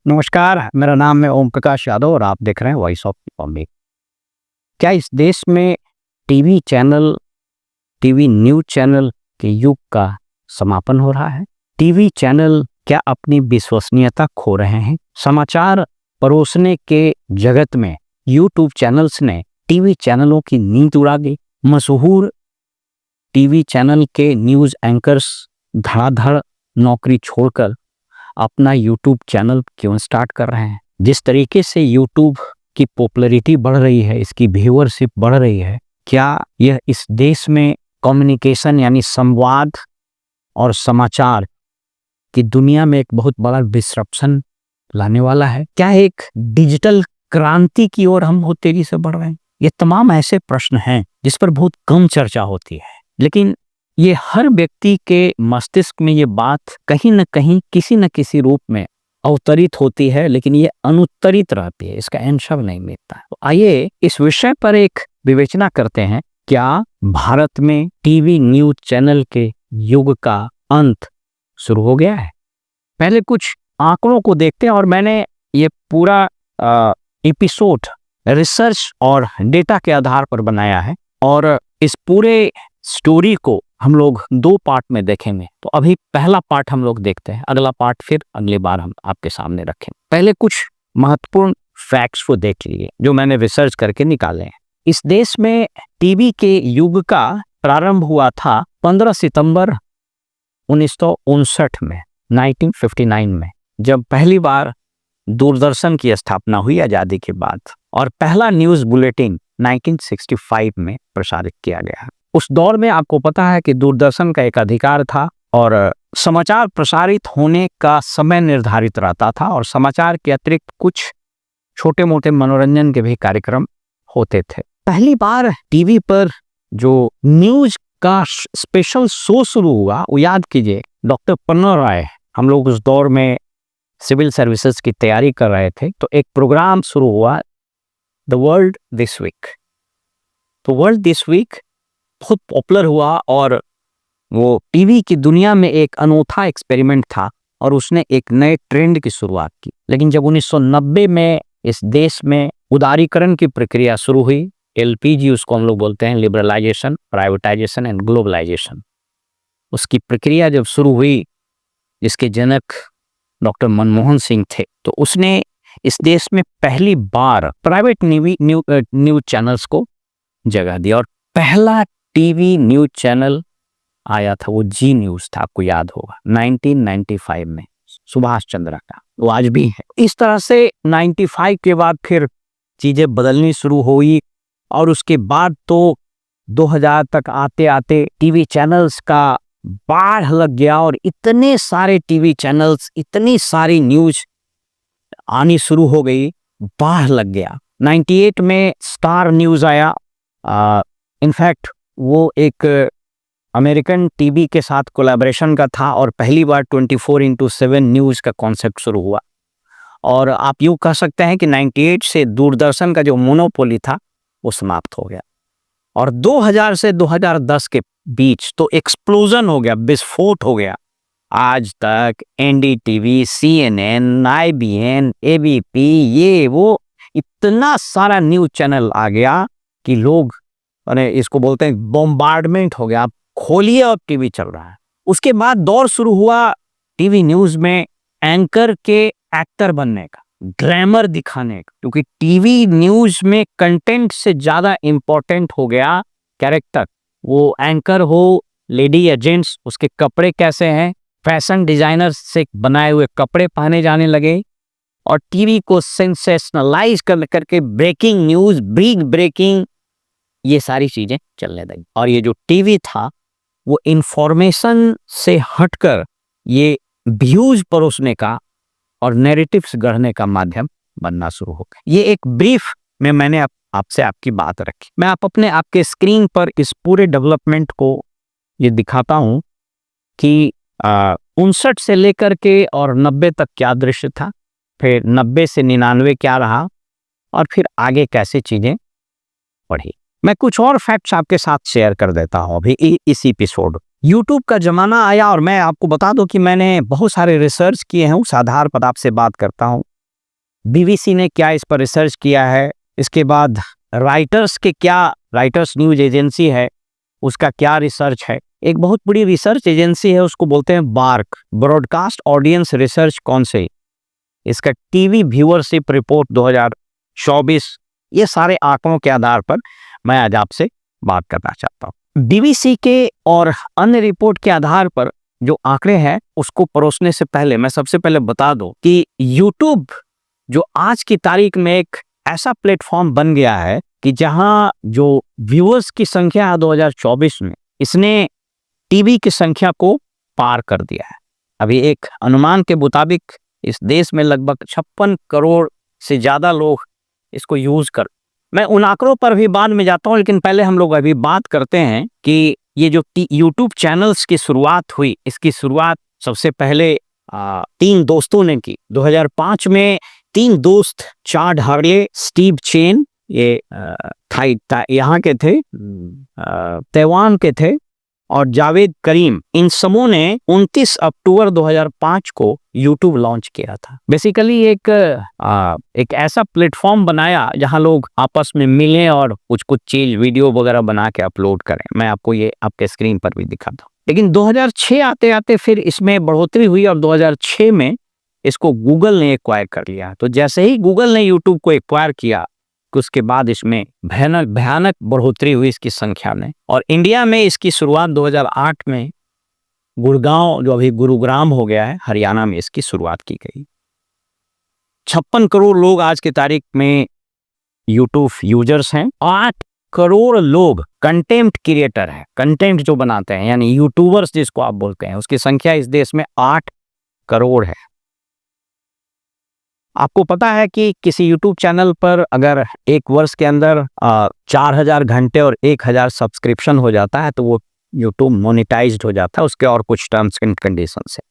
नमस्कार, मेरा नाम है ओम प्रकाश यादव और आप देख रहे हैं वॉइस ऑफ बॉम्बे। क्या इस देश में TV channel, TV news channel के युग का समापन हो रहा है? टीवी चैनल क्या अपनी विश्वसनीयता खो रहे हैं? समाचार परोसने के जगत में यूट्यूब चैनल्स ने टीवी चैनलों की नींद उड़ा दी। मशहूर टीवी चैनल के न्यूज़ एंकर्स धड़ाधड़ नौकरी छोड़कर अपना यूट्यूब चैनल क्यों स्टार्ट कर रहे हैं? जिस तरीके से यूट्यूब की पॉपुलैरिटी बढ़ रही है, इसकी व्यूअरशिप बढ़ रही है, क्या यह इस देश में कम्युनिकेशन यानी संवाद और समाचार की दुनिया में एक बहुत बड़ा डिसरप्शन लाने वाला है? क्या एक डिजिटल क्रांति की ओर हम बहुत तेजी से बढ़ रहे हैं? ये तमाम ऐसे प्रश्न हैं जिस पर बहुत कम चर्चा होती है, लेकिन ये हर व्यक्ति के मस्तिष्क में ये बात कहीं न कहीं किसी न किसी रूप में अवतरित होती है, लेकिन ये अनुत्तरित रहती है, इसका आंसर नहीं मिलता है। तो आइए इस विषय पर एक विवेचना करते हैं। क्या भारत में टीवी न्यूज़ चैनल के युग का अंत शुरू हो गया है? पहले कुछ आंकड़ों को देखते हैं और मैंने ये पूरा एपिसोड रिसर्च और डेटा के आधार पर बनाया है और इस पूरे स्टोरी को हम लोग 2 पार्ट में देखेंगे। तो अभी पहला पार्ट हम लोग देखते हैं, अगला पार्ट फिर अगली बार हम आपके सामने रखें। पहले कुछ महत्वपूर्ण फैक्ट्स को देख लीजिए जो मैंने रिसर्च करके निकाले हैं। इस देश में टीवी के युग का प्रारंभ हुआ था 15 सितंबर 1959 में, 1959 में, जब पहली बार दूरदर्शन की स्थापना हुई आजादी के बाद, और पहला न्यूज़ बुलेटिन 1965 में प्रसारित किया गया। उस दौर में आपको पता है कि दूरदर्शन का एक अधिकार था और समाचार प्रसारित होने का समय निर्धारित रहता था और समाचार के अतिरिक्त कुछ छोटे मोटे मनोरंजन के भी कार्यक्रम होते थे। पहली बार टीवी पर जो न्यूज़ का स्पेशल शो शुरू हुआ, वो याद कीजिए, डॉक्टर पन्ना राय, हम लोग उस दौर में सिविल सर्विसेज की तैयारी कर रहे थे, तो एक प्रोग्राम शुरू हुआ, द वर्ल्ड दिस वीक। तो वर्ल्ड दिस वीक बहुत पॉपुलर हुआ और वो टीवी की दुनिया में एक अनोखा एक्सपेरिमेंट था और उसने एक नए ट्रेंड की शुरुआत की। लेकिन जब 1990 में इस देश में उदारीकरण की प्रक्रिया शुरू हुई, एलपीजी उसको हम लोग बोलते हैं, लिबरलाइजेशन, प्राइवेटाइजेशन एंड ग्लोबलाइजेशन, उसकी प्रक्रिया जब शुरू हुई, जिसके जनक डॉक्टर मनमोहन सिंह थे, तो उसने इस देश में पहली बार प्राइवेट न्यूज़ चैनल्स को जगह दी और पहला टीवी न्यूज़ चैनल आया था, वो जी न्यूज़ था, आपको याद होगा, 1995 में, सुभाष चंद्रा का, वो आज भी है। इस तरह से 95 के बाद फिर चीज़ें बदलनी शुरू हुई और उसके बाद तो 2000 तक आते आते टीवी चैनल्स का बाढ़ लग गया और इतने सारे टीवी चैनल्स, इतनी सारी न्यूज़ आनी शुरू हो गई, बाढ़ लग गया। 98 में स्टार न्यूज़ आया, इनफैक्ट वो एक अमेरिकन टीवी के साथ कोलैबोरेशन का था और पहली बार 24x7 न्यूज़ का कॉन्सेप्ट शुरू हुआ। और आप यूँ कह सकते हैं कि 98 से दूरदर्शन का जो मोनोपोली था वो समाप्त हो गया और 2000 से 2010 के बीच तो एक्सप्लोजन हो गया, विस्फोट हो गया। आज तक, एनडीटीवी, CNN, IBN, ABP, ये वो इतना सारा न्यूज़ चैनल आ गया कि लोग, अरे इसको बोलते हैं बॉम्बार्डमेंट हो गया, आप खोलिए और टीवी चल रहा है। उसके बाद दौर शुरू हुआ टीवी न्यूज़ में एंकर के एक्टर बनने का, ग्लैमर दिखाने का, क्योंकि टीवी न्यूज़ में कंटेंट से ज़्यादा इम्पोर्टेंट हो गया कैरेक्टर। वो एंकर हो, लेडी या जेंट्स, उसके कपड़े कैसे हैं, फैशन डिजाइनर से बनाए हुए कपड़े पहने जाने लगे और टीवी को सेंसेशनलाइज करके ब्रेकिंग न्यूज़, बिग ब्रेकिंग, ये सारी चीजें चलने लगी। और ये जो टीवी था वो इंफॉर्मेशन से हटकर ये व्यूज परोसने का और नैरेटिव्स गढ़ने का माध्यम बनना शुरू हो गया। ये एक ब्रीफ में मैंने आपसे आपकी बात रखी। मैं आपके स्क्रीन पर इस पूरे डेवलपमेंट को ये दिखाता हूं कि 59 से लेकर के और 90 तक क्या दृश्य था, फिर 90 से 99 क्या रहा और फिर आगे कैसे चीजें बढ़ी। मैं कुछ और फैक्ट्स आपके साथ शेयर कर देता हूं अभी इस एपिसोड। यूट्यूब का जमाना आया और मैं आपको बता दूं कि मैंने बहुत सारे रिसर्च किए हैं, उस आधार पर आपसे बात करता हूं। बीबीसी ने क्या इस पर रिसर्च किया है, इसके बाद राइटर्स न्यूज एजेंसी है, उसका क्या रिसर्च है। एक बहुत बड़ी रिसर्च एजेंसी है, उसको बोलते हैं BARC, broadcast audience research council. इसका टीवी व्यूअरशिप रिपोर्ट 2024, ये सारे आंकड़ों के आधार पर मैं आज आपसे बात करना चाहता हूँ। बीबीसी के और अन्य रिपोर्ट के आधार पर जो आंकड़े हैं उसको परोसने से पहले मैं सबसे पहले बता दूं कि यूट्यूब जो आज की तारीख में एक ऐसा प्लेटफॉर्म बन गया है कि जहां जो व्यूअर्स की संख्या है 2024 में, इसने टीवी की संख्या को पार कर दिया है। अभी एक अनुमान के मुताबिक इस देश में लगभग 56 करोड़ से ज्यादा लोग इसको यूज कर। मैं उन आंकड़ों पर भी बाद में जाता हूं, लेकिन पहले हम लोग अभी बात करते हैं कि ये जो यूट्यूब चैनल्स की शुरुआत हुई, इसकी शुरुआत सबसे पहले 3 दोस्तों ने की। 2005 में 3 दोस्त, चार्ड हार्ले, स्टीव चेन, ये यहाँ के थे, ताइवान के थे, और जावेद करीम, इन समूह ने 29 अक्टूबर 2005 को YouTube लॉन्च किया था। बेसिकली एक ऐसा प्लेटफॉर्म बनाया जहां लोग आपस में मिलें और कुछ चीज वीडियो वगैरह बना के अपलोड करें। मैं आपको ये आपके स्क्रीन पर भी दिखाता हूँ। लेकिन 2006 आते आते फिर इसमें बढ़ोतरी हुई और 2006 में इसको गूगल ने एक्वायर कर लिया। तो जैसे ही गूगल ने YouTube को एक्वायर किया, उसके बाद इसमें भयानक बढ़ोतरी हुई इसकी संख्या में। और इंडिया में इसकी शुरुआत 2008 में गुड़गांव, जो अभी गुरुग्राम हो गया है, हरियाणा में इसकी शुरुआत की गई। 56 करोड़ लोग आज की तारीख में यूट्यूब यूजर्स हैं। 8 करोड़ लोग कंटेंट क्रिएटर हैं, कंटेंट जो बनाते हैं, यानी यूट्यूबर्स जिसको आप बोलते हैं, उसकी संख्या इस देश में 8 करोड़ है। आपको पता है कि किसी YouTube चैनल पर अगर एक वर्ष के अंदर 4000 घंटे और 1000 सब्सक्रिप्शन हो जाता है तो वो YouTube मोनेटाइज्ड हो जाता है, उसके और कुछ टर्म्स एंड कंडीशंस है।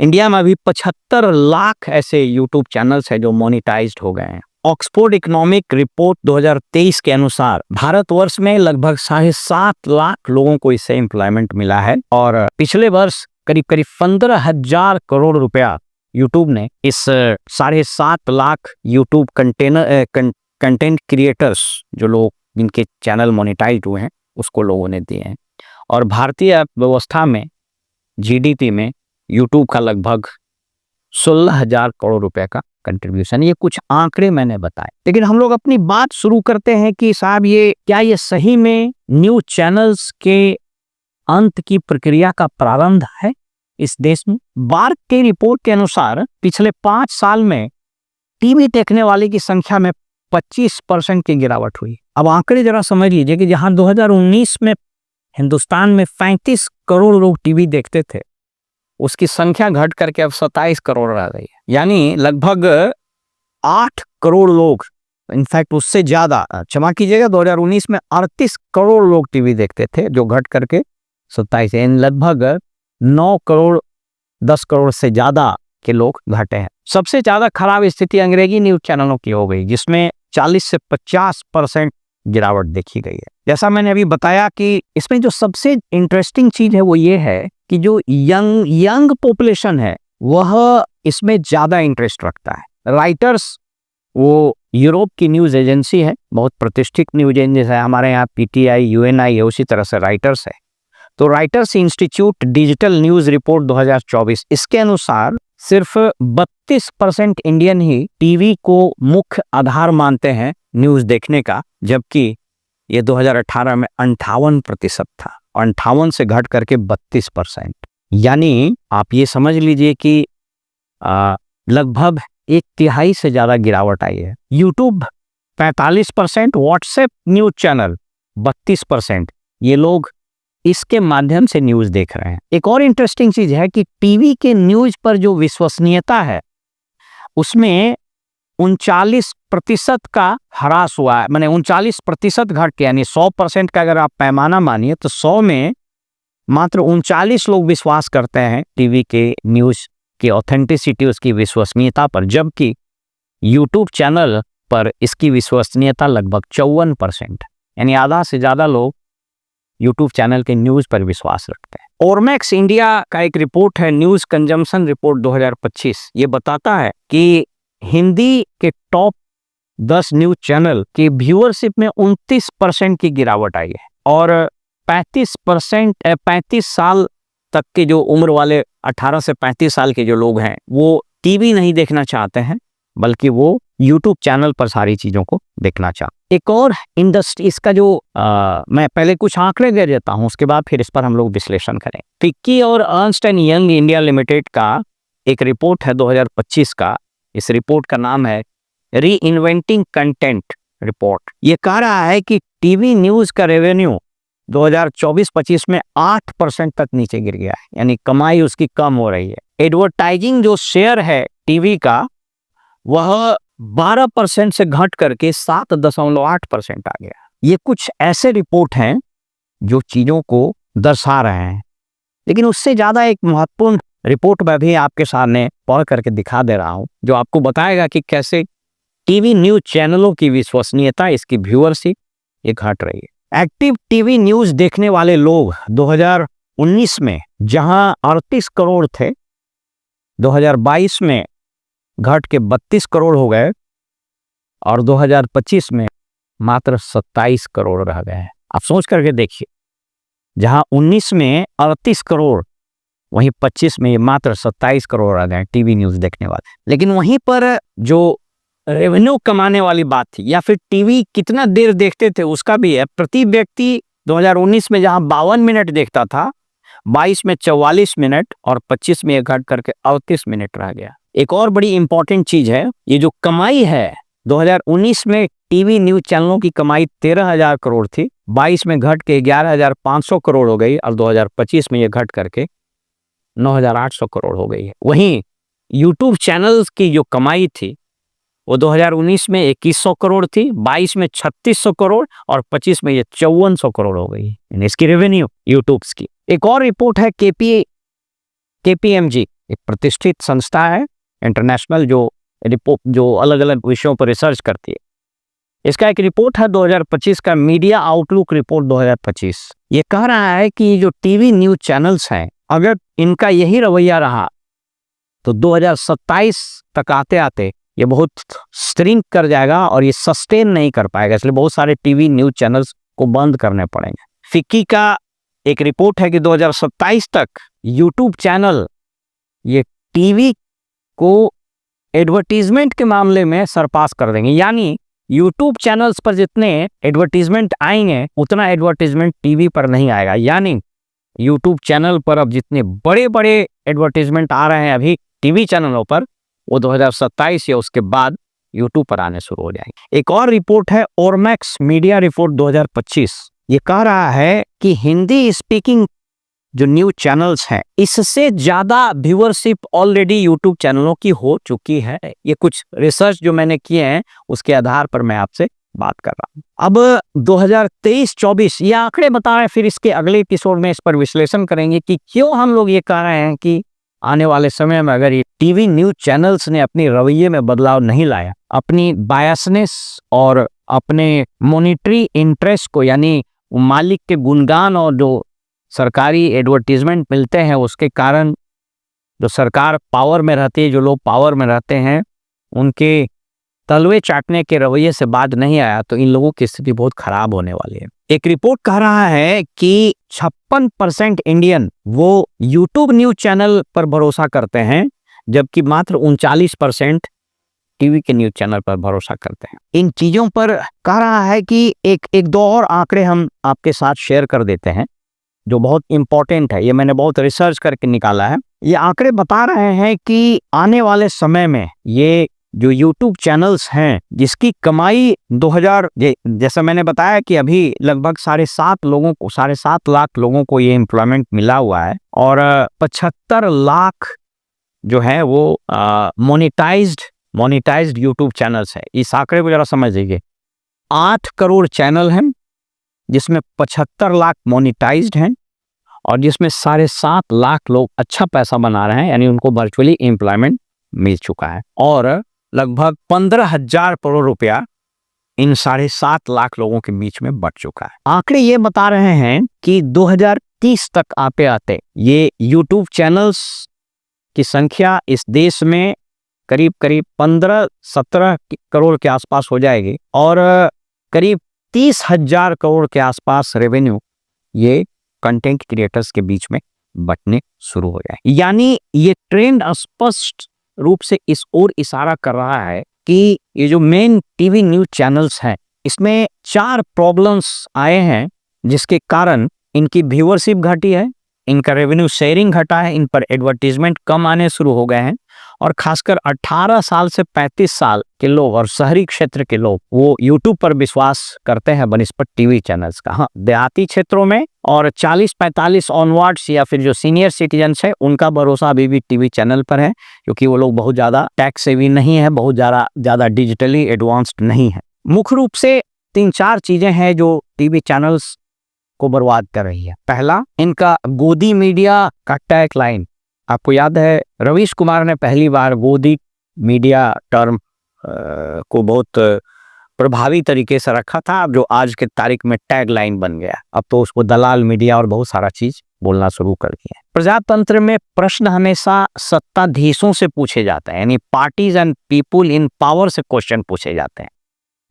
इंडिया में अभी 75 लाख ऐसे YouTube चैनल्स हैं जो मोनेटाइज्ड हो गए हैं। ऑक्सफोर्ड इकोनॉमिक रिपोर्ट 2023 के अनुसार भारतवर्ष में लगभग 7.5 लाख लोगों को इससे एम्प्लॉयमेंट मिला है, और पिछले वर्ष करीब 15,000 करोड़ रुपया यूट्यूब ने इस 7.5 लाख यूट्यूब कंटेंट क्रिएटर्स, जो लोग जिनके चैनल मोनेटाइज हुए हैं, उसको लोगों ने दिए हैं। और भारतीय अर्थव्यवस्था में जीडीपी में यूट्यूब का लगभग 16,000 करोड़ रुपए का कंट्रीब्यूशन। ये कुछ आंकड़े मैंने बताए, लेकिन हम लोग अपनी बात शुरू करते हैं कि साहब क्या ये सही में न्यूज चैनल्स के अंत की प्रक्रिया का प्रारंभ है इस देश में? बार्क के रिपोर्ट के अनुसार पिछले 5 साल में टीवी देखने वाले की संख्या में 25% की गिरावट हुई। अब आंकड़े जरा समझ लीजिए कि जहां 2019 में हिंदुस्तान में 35 करोड़ लोग टीवी देखते थे, उसकी संख्या घट करके अब 27 करोड़ रह गई है। यानी लगभग 8 करोड़ लोग, इनफैक्ट उससे ज्यादा, क्षमा कीजिएगा, 2019 में 38 करोड़ लोग टीवी देखते थे, जो घट करके 27, लगभग 9 करोड़ 10 करोड़ से ज्यादा के लोग घटे हैं। सबसे ज्यादा खराब स्थिति अंग्रेजी न्यूज चैनलों की हो गई, जिसमें 40 से 50% गिरावट देखी गई है। जैसा मैंने अभी बताया कि इसमें जो सबसे इंटरेस्टिंग चीज है वो ये है कि जो यंग पॉपुलेशन है वह इसमें ज्यादा इंटरेस्ट रखता है। राइटर्स, वो यूरोप की न्यूज एजेंसी है, बहुत प्रतिष्ठित न्यूज एजेंसी है, हमारे यहाँ पीटीआई, यूएनआई है, उसी तरह से राइटर्स है। तो writers institute digital news report 2024, इसके अनुसार सिर्फ 32% इंडियन ही टीवी को मुख्य आधार मानते हैं न्यूज देखने का, जबकि ये 2018 में 58% था, 58 से घट करके 32%। यानी आप ये समझ लीजिए कि लगभग 1/3 से ज्यादा गिरावट आई है। यूट्यूब 45%, व्हाट्सएप न्यूज चैनल 32%, ये लोग इसके माध्यम से न्यूज देख रहे हैं। एक और इंटरेस्टिंग चीज है कि टीवी के न्यूज पर जो विश्वसनीयता है उसमें 39% का ह्रास हुआ है, माने 39% घट के, यानी 100% का अगर आप पैमाना मानिए तो 100 में मात्र 39 लोग विश्वास करते हैं टीवी के न्यूज की ऑथेंटिसिटी, उसकी विश्वसनीयता पर, जबकि यूट्यूब चैनल पर इसकी विश्वसनीयता लगभग 54%, यानी आधा से ज्यादा लोग यूट्यूब चैनल के न्यूज पर विश्वास रखते हैं। ओरमैक्स इंडिया का एक रिपोर्ट है, न्यूज कंजम्पशन रिपोर्ट 2025, ये बताता है कि हिंदी के टॉप 10 न्यूज चैनल की व्यूअरशिप में 29% की गिरावट आई है और 35 साल तक के जो उम्र वाले 18 से 35 साल के जो लोग हैं वो टीवी नहीं देखना चाहते हैं, बल्कि वो यूट्यूब चैनल पर सारी चीजों को देखना चाहते। एक और इंडस्ट्री इसका जो मैं पहले कुछ आंकड़े दे देता हूं, उसके बाद फिर इस पर हम लोग विश्लेषण करें। फिक्की और Ernst and young India limited का एक रिपोर्ट है 2025 का। इस रिपोर्ट का नाम है री इन्वेंटिंग कंटेंट रिपोर्ट। ये कह रहा है कि टीवी न्यूज का रेवेन्यू 2024-25 में 8% तक नीचे गिर गया है, यानी कमाई उसकी कम हो रही है। एडवर्टाइजिंग जो शेयर है टीवी का वह 12% से घट करके 7.8% आ गया। ये कुछ ऐसे रिपोर्ट हैं जो चीजों को दर्शा रहे हैं, लेकिन उससे ज्यादा एक महत्वपूर्ण रिपोर्ट मैं भी आपके सामने पढ़ करके दिखा दे रहा हूं, जो आपको बताएगा कि कैसे टीवी न्यूज चैनलों की विश्वसनीयता, इसकी व्यूअरशिप ये घट रही है। एक्टिव टीवी न्यूज देखने वाले लोग 2019 में जहां 38 करोड़ थे, 2022 में घट के 32 करोड़ हो गए और 2025 में मात्र 27 करोड़ रह गए हैं। आप सोच करके देखिए, जहां 19 में 38 करोड़, वहीं 25 में ये मात्र 27 करोड़ आ गए टीवी न्यूज देखने वाले। लेकिन वहीं पर जो रेवेन्यू कमाने वाली बात थी, या फिर टीवी कितना देर देखते थे उसका भी है। प्रति व्यक्ति 2019 में जहां 52 मिनट देखता था, 22 में 44 मिनट और 25 में घट करके 38 मिनट रह गया। एक और बड़ी इंपॉर्टेंट चीज है, ये जो कमाई है 2019 में टीवी न्यूज चैनलों की कमाई 13,000 करोड़ थी, 22 में घट के 11,500 करोड़ हो गई और 2025 में ये घट करके 9,800 करोड़ हो गई है। वहीं यूट्यूब चैनल्स की जो कमाई थी वो 2019 में 2100 करोड़ थी, 22 में 3600 करोड़ और 25 में ये 5400 करोड़ हो गई है इसकी रेवेन्यू यूट्यूब की। एक और रिपोर्ट है KPMG, एक प्रतिष्ठित संस्था है इंटरनेशनल, जो अलग अलग विषयों पर रिसर्च करती है। इसका एक रिपोर्ट है 2025 का, मीडिया आउटलुक रिपोर्ट 2025। ये कह रहा है कि जो टीवी न्यूज चैनल्स हैं, अगर इनका यही रवैया रहा तो 2027 तक आते आते ये बहुत श्रिंक कर जाएगा और ये सस्टेन नहीं कर पाएगा, इसलिए बहुत सारे टीवी न्यूज चैनल्स को बंद करने पड़ेंगे। फिक्की का एक रिपोर्ट है कि 2027 तक यूट्यूब चैनल ये टीवी को एडवर्टीजमेंट के मामले में सरपास कर देंगे, यानी यूट्यूब चैनल्स पर जितने एडवर्टीजमेंट आएंगे उतना एडवर्टीजमेंट टीवी पर नहीं आएगा। यानी यूट्यूब चैनल पर अब जितने बड़े बड़े एडवर्टीजमेंट आ रहे हैं अभी टीवी चैनलों पर, वो 2027 या उसके बाद यूट्यूब पर आने शुरू हो जाएंगे। एक और रिपोर्ट है ओरमैक्स मीडिया रिपोर्ट 2025। ये कह रहा है कि हिंदी स्पीकिंग जो न्यूज चैनल्स हैं, इससे ज्यादा व्यूअरशिप ऑलरेडी यूट्यूब चैनलों की हो चुकी है। ये कुछ रिसर्च जो मैंने किए हैं उसके आधार पर मैं आपसे बात कर रहा हूं। अब 2023-24 ये आंकड़े बता रहे हैं, फिर इसके अगले एपिसोड में इस पर विश्लेषण करेंगे कि क्यों हम लोग ये कह रहे हैं कि आने वाले समय में अगर ये टीवी न्यूज चैनल्स ने अपने रवैये में बदलाव नहीं लाया, अपनी बायसनेस और अपने मॉनिटरी इंटरेस्ट को, यानी मालिक के गुणगान और जो सरकारी एडवर्टीजमेंट मिलते हैं उसके कारण जो सरकार पावर में रहती है, जो लोग पावर में रहते हैं, उनके तलवे चाटने के रवैये से बात नहीं आया तो इन लोगों की स्थिति बहुत खराब होने वाली है। एक रिपोर्ट कह रहा है कि 56% इंडियन वो यूट्यूब न्यूज चैनल पर भरोसा करते हैं, जबकि मात्र 39% टीवी के न्यूज चैनल पर भरोसा करते हैं। इन चीजों पर कह रहा है कि एक दो और आंकड़े हम आपके साथ शेयर कर देते हैं जो बहुत इंपॉर्टेंट है। ये मैंने बहुत रिसर्च करके निकाला है। ये आंकड़े बता रहे हैं कि आने वाले समय में ये जो YouTube चैनल्स हैं जिसकी कमाई 2000, जैसा मैंने बताया कि अभी लगभग 7.5 लाख लोगों को ये एम्प्लॉयमेंट मिला हुआ है और 75 लाख जो है वो मोनेटाइज्ड YouTube चैनल्स है। इस आंकड़े को जरा समझ लीजिए, 8 करोड़ चैनल हैं जिसमें 75 लाख मोनेटाइज्ड हैं और जिसमें 7.5 लाख लोग अच्छा पैसा बना रहे हैं, यानी उनको वर्चुअली एम्प्लॉयमेंट मिल चुका है और लगभग 15,000 करोड़ रुपया इन 7.5 लाख लोगों के बीच में बढ़ चुका है। आंकड़े ये बता रहे हैं कि 2030 तक आते आते ये YouTube चैनल्स की संख्या इस देश में करीब करीब 15-17 करोड़ के आसपास हो जाएगी और करीब 30,000 करोड़ के आसपास रेवेन्यू ये कंटेंट क्रिएटर्स के बीच में बंटने शुरू हो जाए। यानी ये ट्रेंड स्पष्ट रूप से इस ओर इशारा कर रहा है कि ये जो मेन टीवी न्यूज चैनल्स हैं इसमें 4 प्रॉब्लम्स आए हैं जिसके कारण इनकी व्यूअरशिप घटी है, इनका रेवेन्यू शेयरिंग घटा है, इन पर एडवर्टीजमेंट कम आने शुरू हो गए हैं और खासकर 18 साल से 35 साल के लोग और शहरी क्षेत्र के लोग वो यूट्यूब पर विश्वास करते हैं बनिस्पत टीवी चैनल्स का। हाँ, देहाती क्षेत्रों में और 40-45 ऑनवर्ड्स या फिर जो सीनियर सिटीजन्स है उनका भरोसा अभी भी टीवी चैनल पर है क्योंकि वो लोग बहुत ज़्यादा टैक्स सेवी नहीं है, बहुत ज़्यादा डिजिटली एडवांस्ड नहीं है। मुख्य रूप से 3-4 चीज़ें हैं जो टीवी चैनल्स को बर्बाद कर रही है। पहला, इनका गोदी मीडिया का टैग लाइन। आपको याद है रवीश कुमार ने पहली बार गोदी मीडिया टर्म को बहुत प्रभावी तरीके से रखा था, अब जो आज के तारीख में टैग लाइन बन गया। अब तो उसको दलाल मीडिया और बहुत सारा चीज बोलना शुरू कर दिया है। प्रजातंत्र में प्रश्न हमेशा सत्ताधीशों से पूछे जाते हैं, यानी parties and people in power से क्वेश्चन पूछे जाते हैं।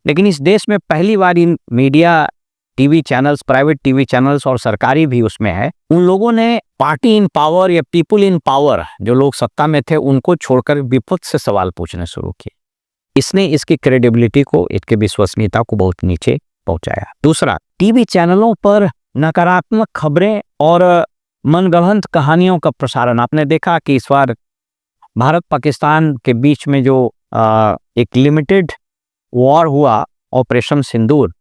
लेकिन इस देश में पहली बार इन media TV channels, private TV channels और सरकारी भी उसमें है, उन लोगों ने पार्टी इन पावर या पीपुल इन पावर, जो लोग सत्ता में थे, उनको छोड़कर विपक्ष से सवाल पूछने शुरू किए। इसने इसकी क्रेडिबिलिटी को, इसकी विश्वसनीयता को बहुत नीचे पहुंचाया। दूसरा, टीवी चैनलों पर नकारात्मक खबरें और मनगढ़ंत कहानियों का प्रसारण। आपने देखा कि इस बार भारत पाकिस्तान के बीच में जो एक लिमिटेड वॉर हुआ, ऑपरेशन सिंदूर,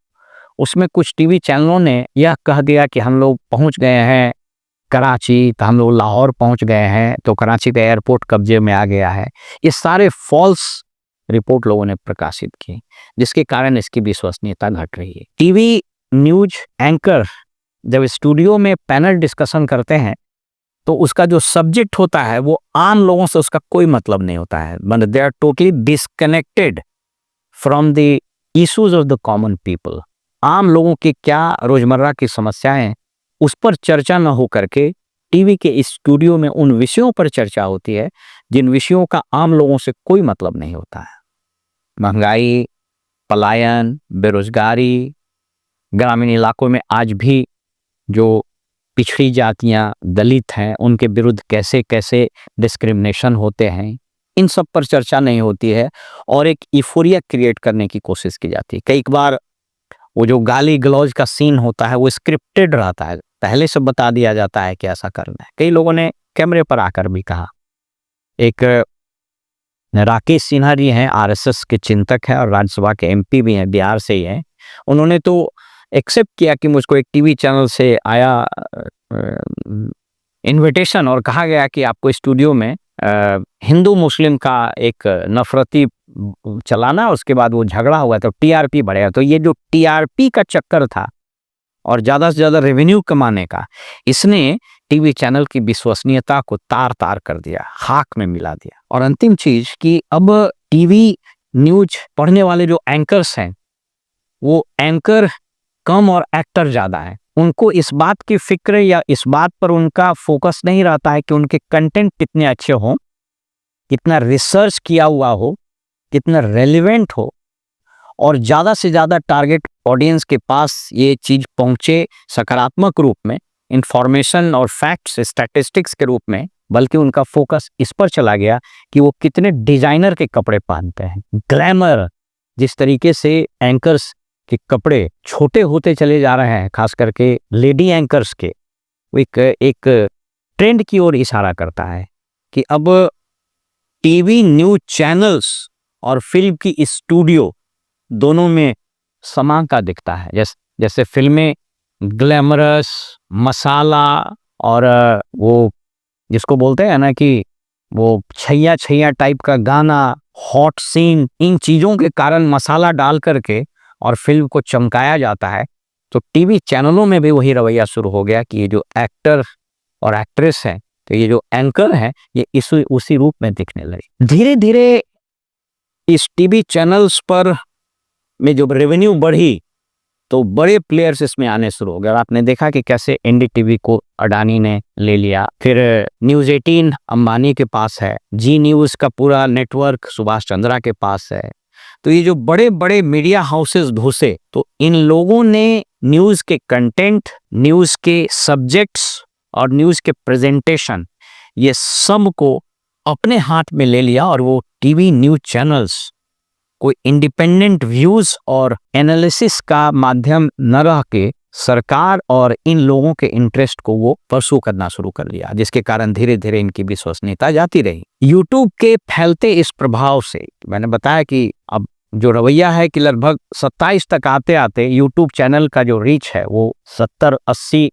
उसमें कुछ टीवी चैनलों ने यह कह दिया कि हम लोग पहुंच गए हैं कराची, तो हम लोग लाहौर पहुंच गए हैं, तो कराची का एयरपोर्ट कब्जे में आ गया है। ये सारे फॉल्स रिपोर्ट लोगों ने प्रकाशित की, जिसके कारण इसकी विश्वसनीयता घट रही है। टीवी न्यूज एंकर जब स्टूडियो में पैनल डिस्कशन करते हैं तो उसका जो सब्जेक्ट होता है वो आम लोगों से उसका कोई मतलब नहीं होता है, मतलब they are totally disconnected from the issues of the common people. आम लोगों की क्या रोजमर्रा की समस्याएं, उस पर चर्चा न हो करके टीवी के इस स्टूडियो में उन विषयों पर चर्चा होती है जिन विषयों का आम लोगों से कोई मतलब नहीं होता है। महंगाई, पलायन, बेरोजगारी, ग्रामीण इलाकों में आज भी जो पिछड़ी जातियां, दलित हैं, उनके विरुद्ध कैसे कैसे डिस्क्रिमिनेशन होते हैं, इन सब पर चर्चा नहीं होती है और एक यूफोरिया क्रिएट करने की कोशिश की जाती है। कई बार वो जो गाली गलौज का सीन होता है वो स्क्रिप्टेड रहता है, पहले से बता दिया जाता है कि ऐसा करना है। कई लोगों ने कैमरे पर आकर भी कहा। एक राकेश सिन्हा जी हैं, आरएसएस के चिंतक हैं और राज्यसभा के एमपी भी हैं, बिहार से ही हैं। उन्होंने तो एक्सेप्ट किया कि मुझको एक टीवी चैनल से आया इनविटेशन और कहा गया कि आपको स्टूडियो में हिंदू मुस्लिम का एक नफरती चलाना, उसके बाद वो झगड़ा हुआ तो टीआरपी बढ़ेगा। तो ये जो टीआरपी का चक्कर था और ज़्यादा से ज़्यादा रेवेन्यू कमाने का, इसने टीवी चैनल की विश्वसनीयता को तार तार कर दिया, खाक में मिला दिया। और अंतिम चीज कि अब टीवी न्यूज पढ़ने वाले जो एंकर्स हैं वो एंकर कम और एक्टर ज़्यादा है। उनको इस बात की फिक्र या इस बात पर उनका फोकस नहीं रहता है कि उनके कंटेंट कितने अच्छे हों, कितना रिसर्च किया हुआ हो, कितना रेलिवेंट हो और ज़्यादा से ज़्यादा टारगेट ऑडियंस के पास ये चीज़ पहुँचे सकारात्मक रूप में, इंफॉर्मेशन और फैक्ट्स, स्टैटिस्टिक्स के रूप में, बल्कि उनका फोकस इस पर चला गया कि वो कितने डिजाइनर के कपड़े पहनते हैं। ग्लैमर, जिस तरीके से एंकर्स के कपड़े छोटे होते चले जा रहे हैं, खास करके लेडी एंकर्स के, वो एक ट्रेंड की ओर इशारा करता है कि अब टीवी न्यूज चैनल्स और फिल्म की स्टूडियो दोनों में समान का दिखता है। जैसे फिल्में ग्लैमरस, मसाला और वो जिसको बोलते हैं ना कि वो छैया छैया टाइप का गाना, हॉट सीन, इन चीज़ों के कारण मसाला डाल करके और फिल्म को चमकाया जाता है, तो टीवी चैनलों में भी वही रवैया शुरू हो गया कि ये जो एक्टर और एक्ट्रेस हैं, तो ये जो एंकर हैं, ये उसी रूप में दिखने लगे। धीरे धीरे इस टीवी चैनल्स पर में जो रेवेन्यू बढ़ी तो बड़े प्लेयर्स इसमें आने शुरू हो गए। और आपने देखा कि कैसे एनडीटीवी को अडानी ने ले लिया, फिर न्यूज़ 18 अंबानी के पास है, जी न्यूज़ का पूरा नेटवर्क सुभाष चंद्रा के पास है। तो ये जो बड़े बड़े मीडिया हाउसेस घुसे, तो इन लोगों ने न्यूज़ के कंटेंट, न्यूज़ के सब्जेक्ट्स और न्यूज़ के प्रेजेंटेशन, ये सब को अपने हाथ में ले लिया। और वो टीवी न्यूज़ चैनल्स कोई इंडिपेंडेंट व्यूज और एनालिसिस का माध्यम न रह के सरकार और इन लोगों के इंटरेस्ट को वो परसू करना शुरू कर दिया, जिसके कारण धीरे धीरे इनकी विश्वसनीयता जाती रही। यूट्यूब के फैलते इस प्रभाव से मैंने बताया कि अब जो रवैया है कि लगभग 27 तक आते आते यूट्यूब चैनल का जो रीच है वो 70-80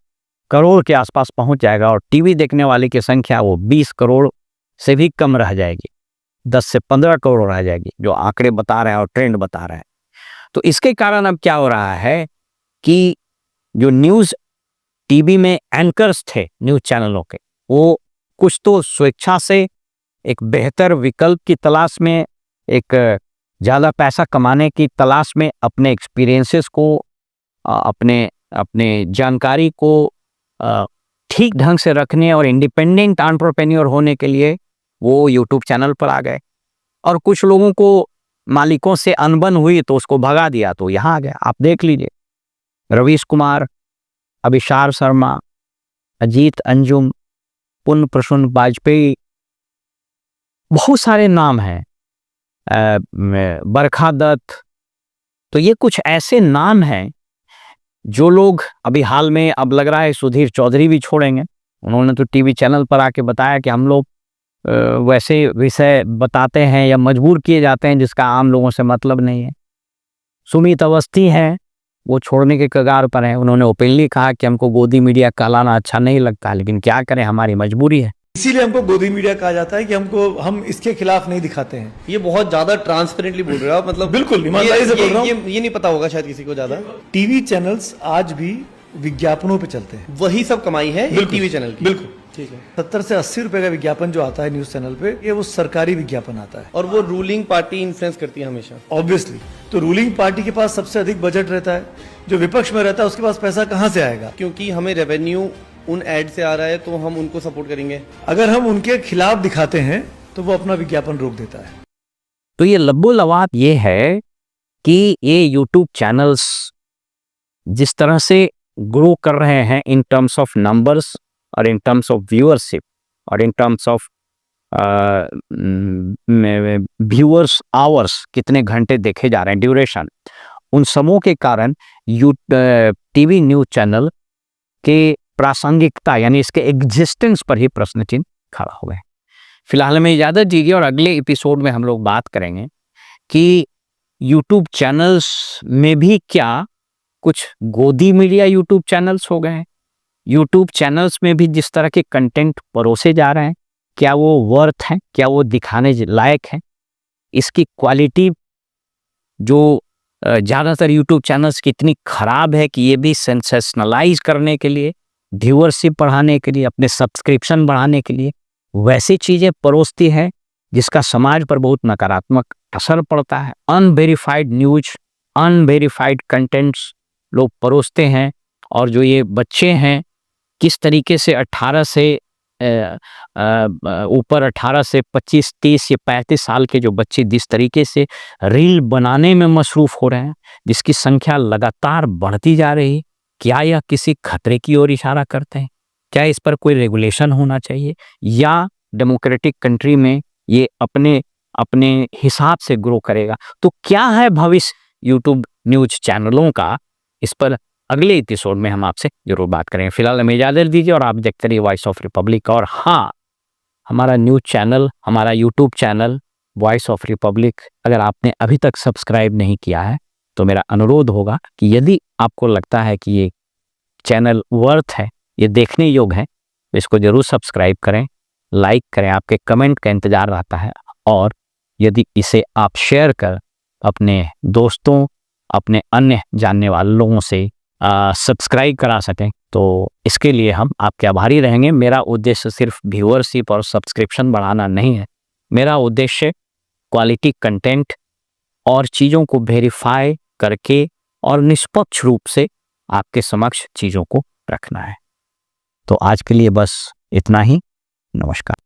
करोड़ के आसपास पहुंच जाएगा, और टीवी देखने वाले की संख्या वो 20 करोड़ से भी कम रह जाएगी, 10 से 15 करोड़ रह जाएगी, जो आंकड़े बता रहे हैं और ट्रेंड बता रहे हैं। तो इसके कारण अब क्या हो रहा है कि जो न्यूज़ टीवी में एंकर्स थे न्यूज़ चैनलों के, वो कुछ तो स्वेच्छा से एक बेहतर विकल्प की तलाश में, एक ज़्यादा पैसा कमाने की तलाश में अपने एक्सपीरियंसेस को, अपने अपने जानकारी को ठीक ढंग से रखने और इंडिपेंडेंट एंटरप्रेन्योर होने के लिए वो यूट्यूब चैनल पर आ गए। और कुछ लोगों को मालिकों से अनबन हुई तो उसको भगा दिया, तो यहाँ आ गया। आप देख लीजिए, रवीश कुमार, अभिषार शर्मा, अजीत अंजुम, पुन प्रसून वाजपेयी, बहुत सारे नाम हैं, बरखा दत्त। तो ये कुछ ऐसे नाम हैं जो लोग अभी हाल में, अब लग रहा है सुधीर चौधरी भी छोड़ेंगे। उन्होंने तो टीवी चैनल पर आके बताया कि हम लोग वैसे विषय बताते हैं या मजबूर किए जाते हैं जिसका आम लोगों से मतलब नहीं है। सुमित अवस्थी हैं, वो छोड़ने के कगार पर हैं। उन्होंने ओपनली कहा कि हमको गोदी मीडिया कहलाना अच्छा नहीं लगता, लेकिन क्या करें, हमारी मजबूरी है। इसीलिए हमको गोदी मीडिया कहा जाता है कि हम इसके खिलाफ नहीं दिखाते हैं। ये बहुत ज्यादा ट्रांसपेरेंटली बोल रहे हो आप, मतलब बिल्कुल ईमानदारी से बोल रहा हूँ। ये नहीं पता होगा शायद किसी को ज्यादा। टीवी चैनल्स आज भी विज्ञापनों पे चलते हैं, वही सब कमाई है एक टीवी चैनल की। बिल्कुल ठीक है। 70 से 80 रुपए का विज्ञापन जो आता है न्यूज चैनल पे, ये वो सरकारी विज्ञापन आता है, और वो रूलिंग पार्टी इन्फ्लुएंस करती है हमेशा, ऑब्वियसली। तो रूलिंग पार्टी के पास सबसे अधिक बजट रहता है, जो विपक्ष में रहता है उसके पास पैसा कहाँ से आएगा? क्योंकि हमें रेवेन्यू उन एड से आ रहा है, तो हम उनको सपोर्ट करेंगे। अगर हम उनके खिलाफ दिखाते हैं तो वो अपना विज्ञापन रोक देता है। तो ये लब्बो लवात ये है कि ये यूट्यूब चैनल्स जिस तरह से ग्रो कर रहे हैं इन टर्म्स ऑफ नंबर्स और इन टर्म्स ऑफ व्यूअरशिप और in terms of viewers hours, कितने घंटे देखे जा रहे हैं, ड्यूरेशन, उन सबों के कारण टीवी न्यूज चैनल के प्रासंगिकता यानी इसके एग्जिस्टेंस पर ही प्रश्न चिन्ह खड़ा हो गए। फिलहाल में इजाज़त दीजिए, और अगले एपिसोड में हम लोग बात करेंगे कि यूट्यूब चैनल्स में भी क्या कुछ गोदी मीडिया यूट्यूब चैनल्स हो गए हैं। यूट्यूब चैनल्स में भी जिस तरह के कंटेंट परोसे जा रहे हैं, क्या वो वर्थ हैं, क्या वो दिखाने लायक हैं? इसकी क्वालिटी जो ज़्यादातर यूट्यूब चैनल्स की इतनी ख़राब है कि ये भी सेंसेशनलाइज करने के लिए, व्यूअरशिप बढ़ाने के लिए, अपने सब्सक्रिप्शन बढ़ाने के लिए वैसी चीज़ें परोसती है जिसका समाज पर बहुत नकारात्मक असर पड़ता है। अनवेरीफाइड न्यूज, अनवेरीफाइड कंटेंट्स लोग परोसते हैं, और जो ये बच्चे हैं किस तरीके से 18 से ऊपर 18 से 25, 30 या 35 साल के जो बच्चे जिस तरीके से रील बनाने में मसरूफ़ हो रहे हैं, जिसकी संख्या लगातार बढ़ती जा रही है, क्या यह किसी खतरे की ओर इशारा करते हैं? क्या इस पर कोई रेगुलेशन होना चाहिए, या डेमोक्रेटिक कंट्री में ये अपने अपने हिसाब से ग्रो करेगा? तो क्या है भविष्य यूट्यूब न्यूज चैनलों का, इस पर अगले एपिसोड में हम आपसे जरूर बात करेंगे। फिलहाल हमें इजाज़त दीजिए, और आप देखते रहिए वॉइस ऑफ रिपब्लिक। और हाँ, हमारा न्यूज चैनल, हमारा YouTube channel voice of Republic, अगर आपने अभी तक सब्सक्राइब नहीं किया है तो मेरा अनुरोध होगा कि यदि आपको लगता है कि ये चैनल वर्थ है, ये देखने योग्य है, तो इसको जरूर सब्सक्राइब करें, लाइक करें। आपके कमेंट का इंतजार रहता है, और यदि इसे आप शेयर कर अपने दोस्तों, अपने अन्य जानने वाले लोगों से सब्सक्राइब करा सकें, तो इसके लिए हम आपके आभारी रहेंगे। मेरा उद्देश्य सिर्फ व्यूअरशिप और सब्सक्रिप्शन बढ़ाना नहीं है, मेरा उद्देश्य क्वालिटी कंटेंट और चीज़ों को वेरीफाई करके और निष्पक्ष रूप से आपके समक्ष चीजों को रखना है। तो आज के लिए बस इतना ही। नमस्कार।